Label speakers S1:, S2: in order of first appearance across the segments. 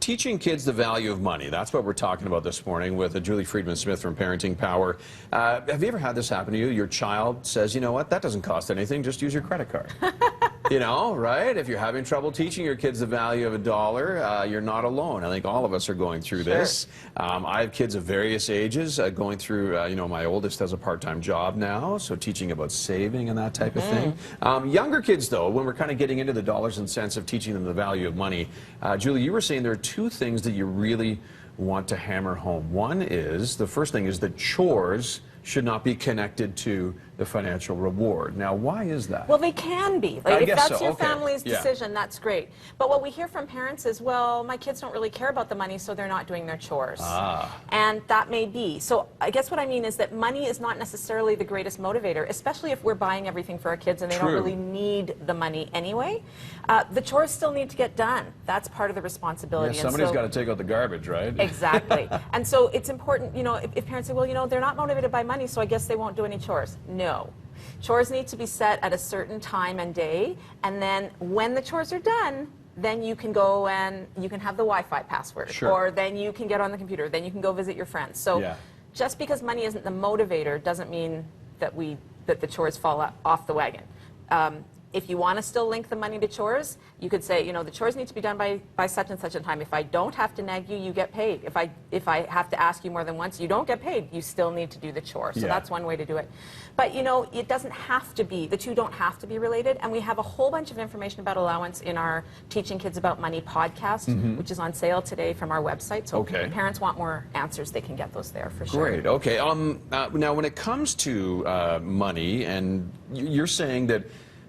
S1: Teaching kids the value of money. That's what we're talking about this morning with Julie Friedman-Smith from Parenting Power. Have you ever had this happen to you? Your child says, you know what, that doesn't cost anything, just use your credit card. You know, right? If you're having trouble teaching your kids the value of $1, you're not alone. I think all of us are going through this. I have kids of various ages going through, you know, my oldest has a part-time job now, so teaching about saving and that type of thing. Younger kids, though, when we're kind of getting into the dollars and cents of teaching them the value of money, Julie, you were saying there are two things that you really want to hammer home. One is, the first thing is that chores should not be connected to the financial reward. Now, why is that?
S2: Well, they can be. Like, if that's your family's decision, that's great. But what we hear from parents is, well, my kids don't really care about the money, so they're not doing their chores. And that may be. So I guess what I mean is that money is not necessarily the greatest motivator, especially if we're buying everything for our kids and they don't really need the money anyway. The chores still need to get done. That's part of the responsibility.
S1: Yeah, somebody's got to take out the garbage, right?
S2: Exactly. And so it's important, you know, if parents say, well, you know, they're not motivated by money, so I guess they won't do any chores. No. Chores need to be set at a certain time and day, and then when the chores are done, then you can go and you can have the Wi-Fi password, or then you can get on the computer, then you can go visit your friends. So just because money isn't the motivator doesn't mean that the chores fall off the wagon. If you want to still link the money to chores, you could say, you know, the chores need to be done by such and such a time. If I don't have to nag you, you get paid. If I have to ask you more than once, you don't get paid. You still need to do the chore. So that's one way to do it. But, you know, it doesn't have to be. The two don't have to be related. And we have a whole bunch of information about allowance in our Teaching Kids About Money podcast, which is on sale today from our website. So if parents want more answers, they can get those there for sure.
S1: Great. Okay. Now, when it comes to money, and you're saying that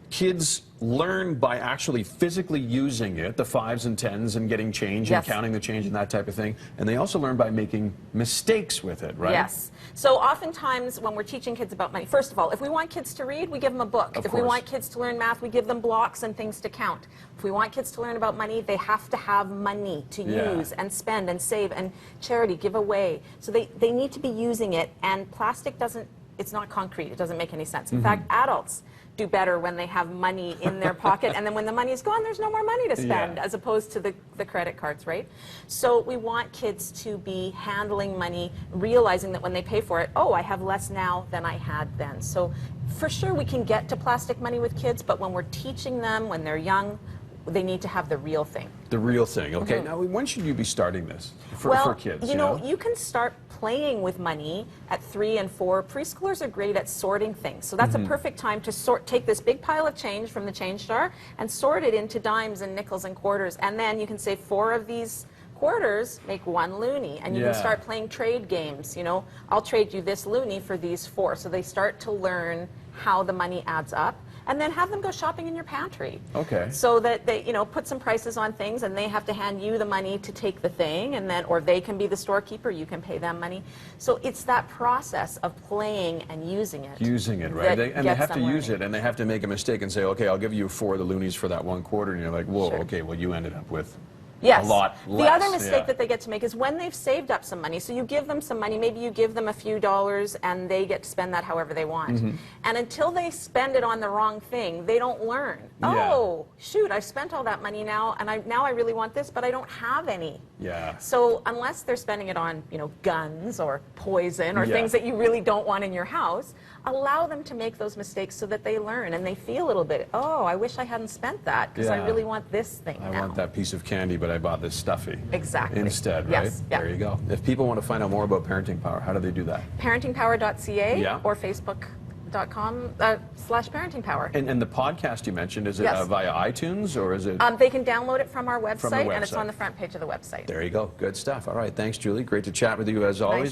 S1: kids learn by actually physically using it, the 5s and 10s, and getting change and counting the change and that type of thing. And they also learn by making mistakes with it, right?
S2: Yes. So oftentimes when we're teaching kids about money, first of all, if we want kids to read, we give them a book. If we want kids to learn math, we give them blocks and things to count. If we want kids to learn about money, they have to have money to use and spend and save and charity, give away. So they need to be using it, and plastic doesn't, it's not concrete. It doesn't make any sense. In fact, adults do better when they have money in their pocket, and then when the money is gone, there's no more money to spend, as opposed to the credit cards, right? So we want kids to be handling money, realizing that when they pay for it, oh, I have less now than I had then. So for sure we can get to plastic money with kids, but when we're teaching them when they're young, they need to have the real thing.
S1: The real thing. Okay. Now, when should you be starting this for kids?
S2: You know, you can start playing with money at 3 and 4. Preschoolers are great at sorting things. So that's a perfect time to take this big pile of change from the change jar and sort it into dimes and nickels and quarters. And then you can say 4 of these quarters make 1 loonie, and you can start playing trade games. You know, I'll trade you this loonie for these 4. So they start to learn how the money adds up. And then have them go shopping in your pantry. Okay. So that they, you know, put some prices on things, and they have to hand you the money to take the thing, and then, or they can be the storekeeper, you can pay them money. So it's that process of playing and using it.
S1: Using it, right? And they have to use it, and they have to make a mistake and say, okay, I'll give you 4 of the loonies for that 1 quarter, and you're like, whoa, okay, well, you ended up with a lot less.
S2: The other mistake that they get to make is when they've saved up some money. So you give them some money, maybe you give them a few dollars, and they get to spend that however they want. And until they spend it on the wrong thing, they don't learn. Oh, shoot, I spent all that money now, and now I really want this, but I don't have any. So unless they're spending it on, you know, guns or poison or things that you really don't want in your house, allow them to make those mistakes so that they learn and they feel a little bit, oh, I wish I hadn't spent that because I really want this thing now.
S1: I want that piece of candy, but I bought this stuffy.
S2: Exactly.
S1: Instead, right? There you go. If people want to find out more about Parenting Power, how do they do that?
S2: ParentingPower.ca or Facebook.com/ParentingPower.
S1: And the podcast you mentioned, is it via iTunes, or is it?
S2: They can download it from our website, and it's on the front page of the website.
S1: There you go. Good stuff. All right. Thanks, Julie. Great to chat with you as always.